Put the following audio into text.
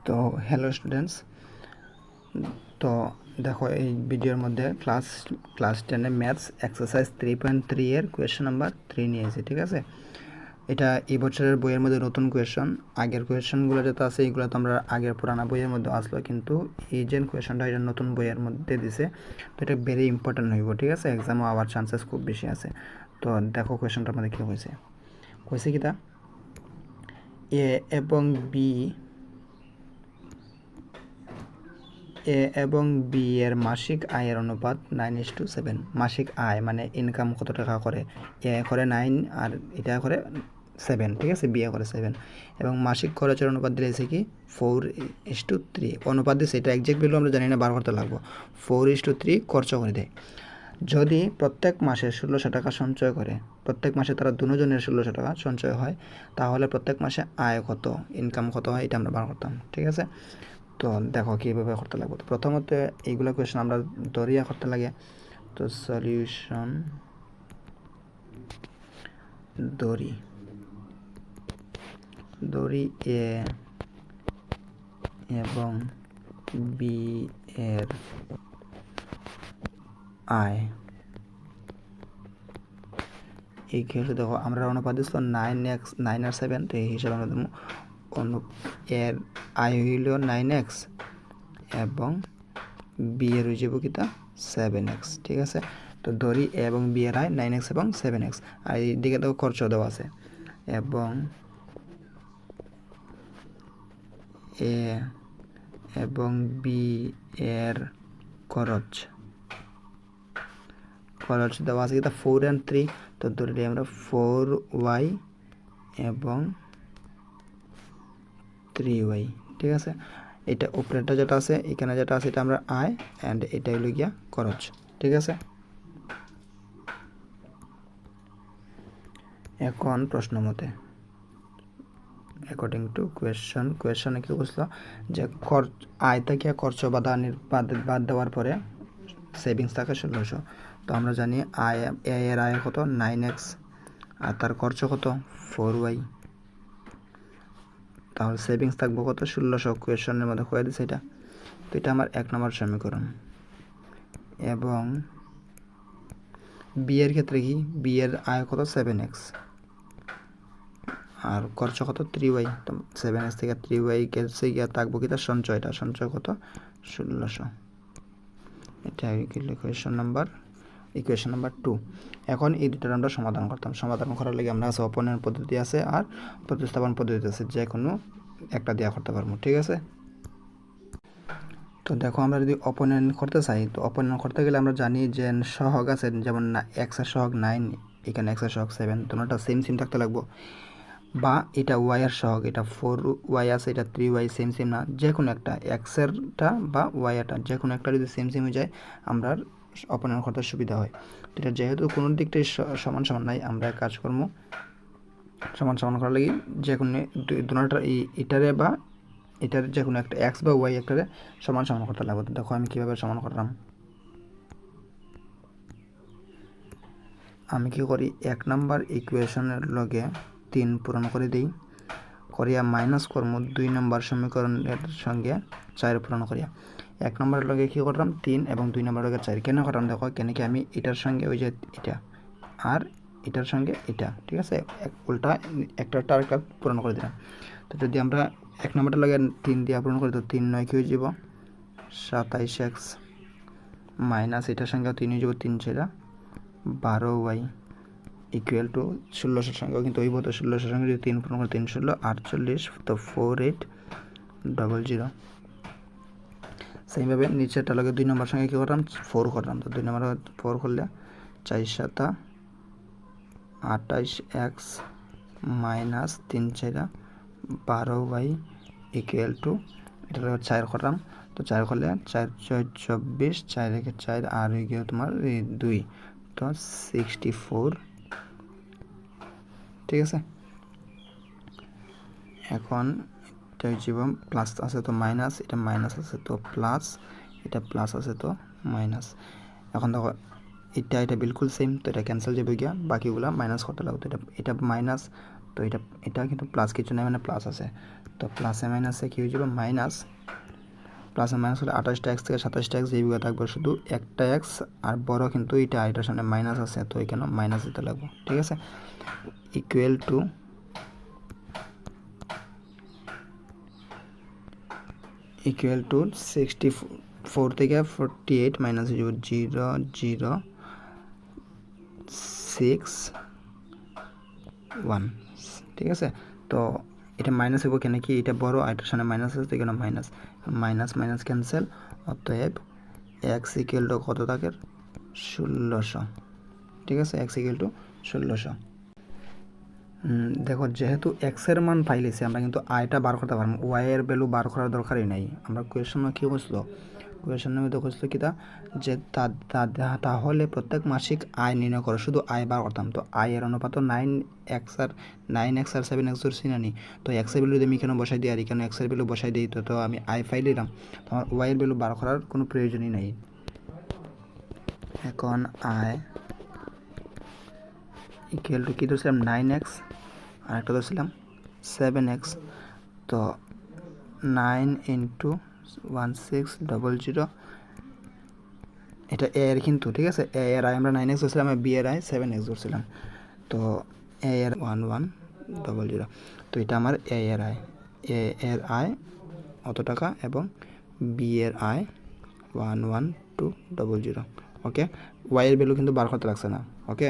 তো hello students, তো দেখো এই ভিডিওর মধ্যে ক্লাস 10 ম্যাথস এক্সারসাইজ 3.3 এর কোয়েশ্চেন নাম্বার 3 নিয়েছি। ঠিক আছে, এটা এই বছরের বইয়ের মধ্যে নতুন কোয়েশ্চন। আগের কোয়েশ্চনগুলো যেটা আছে এইগুলো তো আমরা আগের পুরানা বইয়ের মধ্যে আসলো, কিন্তু এই যে কোয়েশ্চনটা এটা নতুন বইয়ের মধ্যে দিছে, তো এটা ভেরি ইম্পর্টেন্ট হইব। ঠিক আছে, এক্সামও আওয়ার চান্সেস খুব বেশি আছে। তো দেখো কোয়েশ্চনটার মধ্যে কী কইছে কিতা এ এবং বি বি এর মাসিক আয়ের অনুপাত 9:7। মাসিক আয় মানে ইনকাম কত টাকা করে, এ করে 9 আর এটা করে 7। ঠিক আছে, বি করে 7। এবং মাসিক খরচের অনুপাত দিয়েছে কি 4:3 অনুপাত দিয়েছে। এটা একজ্যাক্ট ভ্যালু আমরা জানি না, বার করতে লাগবো। 4:3 খরচ করে দেয়। যদি প্রত্যেক মাসে 1600 টাকা সঞ্চয় করে, প্রত্যেক মাসে তারা দুজনের 1600 টাকা সঞ্চয় হয়, তাহলে প্রত্যেক মাসে আয় কত, ইনকাম কত হয়, এটা আমরা বার করতাম। ঠিক আছে, তো দেখো কীভাবে করতে লাগবে। তো প্রথমত এইগুলো কোয়েশ্চেন আমরা দরিয়া করতে লাগে। তো সলিউশন দড়ি এ এবং বি এর আয় এই ক্ষেত্রে দেখো আমরা অনুপাত দিচ্ছ 9 আর 7। তো এই হিসাবে আমরা দেবো এর আয় হইল 9x এবং বি এর হয়ে যাব কিতা 7x। ঠিক আছে, তো ধরি এ এবং বি এর আয় 9x এবং 7x। আর এই দিকে দেখো খরচ দেওয়া আছে, এবং এ এবং বি এর খরচ দেওয়া আছে কিতা 4 and 3। তো ধরি আমরা 4y এবং 3y। ঠিক আছে, এটা উপরেটা যেটা আছে, এখানে যেটা আছে এটা আমরা আয়, অ্যান্ড এটা হলো গিয়া খরচ। ঠিক আছে, এখন প্রশ্ন মতে অ্যাকর্ডিং টু কোয়েশ্চনে কি বুঝলো যে আয় থেকে খরচ বাদ দেওয়ার পরে সেভিংস থাকে 1600। তো আমরা জানি আয় এর আয় কত 9x আর তার খরচ কত 4y, তাহলে সেভিংস থাকবো কত 1600। কোয়েশ্চনের মধ্যে হয়ে দিচ্ছে এটা। তো এটা আমার 1 নম্বর সমীকরণ। এবং বি এর ক্ষেত্রে কি বি এর আয় কত 7x আর খরচ কত 3y। তো 7x থেকে 3y গেছে গিয়া থাকবো কি তার সঞ্চয় কত 1600। এটা ইকুয়েশন নাম্বার 2। এখন এই দুটার আমরা সমাধান করতাম। সমাধান করার লাগে আমরা আছে অপনয়ন পদ্ধতি আছে আর প্রতিস্থাপন পদ্ধতি আছে, যে কোনো একটা দেওয়া করতে পারবো। ঠিক আছে, তো দেখো আমরা যদি অপনয়ন করতে চাই, তো অপনয়ন করতে গেলে আমরা জানি যে সহগ আছে, যেমন এক্স এর সহগ 9, এখানে এক্স এর সহগ 7, তোমরা সেম থাকতে লাগবো। বা এটা ওয়াই এর সহগ, এটা 4y আছে, এটা 3y, সেম না, যে কোনো একটা এক্সেরটা বা ওয়াই এরটা যে কোনো একটা যদি সেম হয়ে যায় আমরা অপনয়ন করতে সুবিধা হয়। তো এটা যেহেতু কোনো দিকটাই সমান নাই, আমরা কাজ করবো সমান করার লাগে যে কোনো দুটোটা এটারে বা এটার যে কোনো একটা এক্স বা ওয়াই একটারে সমান করতে লাগবে। তো দেখো আমি কীভাবে সমান করলাম। আমি কি করি 1 নাম্বার ইকুয়েশনের লগে 3 পূরণ করে দিই, করিয়া মাইনাস করব 2 নম্বর সমীকরণের সঙ্গে 4 পূরণ করিয়া। 1 নম্বরের লগে কী করলাম 3 এবং 2 নম্বরের লগে 4। কেন করলাম দেখো, কেন কি আমি এটার সঙ্গে ওই যে এটা আর এটার সঙ্গে এটা, ঠিক আছে, উল্টা একটা পূরণ করে দিলাম। তো যদি আমরা 1 নম্বরটা লগে 3 দিয়ে পূরণ করি, তো 3 9 কি হয়ে যাব 27x মাইনাস এটার সঙ্গে 3 হয়ে যাব 3 4 12y ইকুয়াল টু 1600 সঙ্গে কিন্তু ওই মতো 1600 সঙ্গে যদি 3 পূরণ করে 3 16 48, তো 4800। সেইভাবে নিচেরটা লগে 2 নম্বর সঙ্গে কী করলাম 4 করলাম। তো 2 নম্বর 4 করলে 4 7 28x minus 3 4 12y equal to এটা 4 করলাম। তো 4 করলে 4 4 24, 4 রেখে 4 আর হয়ে গিয়ে তোমার 2, তো 64। ঠিক আছে, এখন এটা হচ্ছে প্লাস আছে তো মাইনাস, এটা মাইনাস আছে তো প্লাস, এটা প্লাস আছে তো মাইনাস। এখন দেখো এটা বিলকুল সেম, তো এটা ক্যান্সেল যাবে গিয়া, বাকিগুলা মাইনাস করতে লাগবে। তো এটা মাইনাস, তো এটা কিন্তু প্লাস কিছু নাই, মানে প্লাস আছে। তো প্লাসে মাইনাসে কী হয়ে যাবে, মাইনাস। প্লাসে মাইনাস হলে 28টা এক্স থেকে 27টা এক্স যেইভাবে থাকবে, শুধু একটা এক্স আর বড় কিন্তু এটার সামনে মাইনাস আছে, তো এখানে মাইনাস দিতে লাগবে। ঠিক আছে, ইকুয়াল টু ইকুয়াল টু 64 থেকে 48 মাইনাস হয়ে যাবে 0.061। ঠিক আছে, তো এটা মাইনাস হইব কেন কি, এটা বড় আর এটার সামনে মাইনাস আছে, তো এখানে মাইনাস মাইনাস মাইনাস ক্যান্সেল। অতএব এক্স ইকুয়াল টু কত থাকে, 1600। ঠিক আছে, এক্স ইকুয়াল টু 1600। দেখো যেহেতু এক্সের মান পাইলেছি, আমরা কিন্তু আয়টা বার করতে পারবো, ওয়াইয়ের ভ্যালু বার করার দরকারই নাই। আমরা কোয়েশনে কী বসলো, কোয়েশনের মধ্যে বসলো কি যে তাহলে প্রত্যেক মাসিক আয় নির্ণয় করো, শুধু আয় বার করতাম। তো আয়ের অনুপাত 9x আর 7x ধরছি না নি, তো এক্সের ভ্যালু যদি আমি এখানে বসাই দিই আর এখানে এক্সের ভ্যালু বসাই দিই, তো আমি আয় ফাইল দিলাম, তো আমার ওয়াইয়ের ভ্যালু বার করার কোনো প্রয়োজনই নাই। এখন আয় ইকুয়াল টু কী ধরছিলাম, 9x আর একটা ধরছিলাম 7x। তো 9 ইন্টু 1600, এটা এ এর কিন্তু, ঠিক আছে, এ এর আয় আমরা 9x ধরছিলাম, বি এর আয় 7x ধরছিলাম। তো এ এর 1100, তো এটা আমার এ এর আয়, এ এর আয় অত টাকা এবং বি এর আয় 11200। ওকে, ওয়াই এর ভ্যালু কিন্তু বার করতে লাগছে না। ওকে।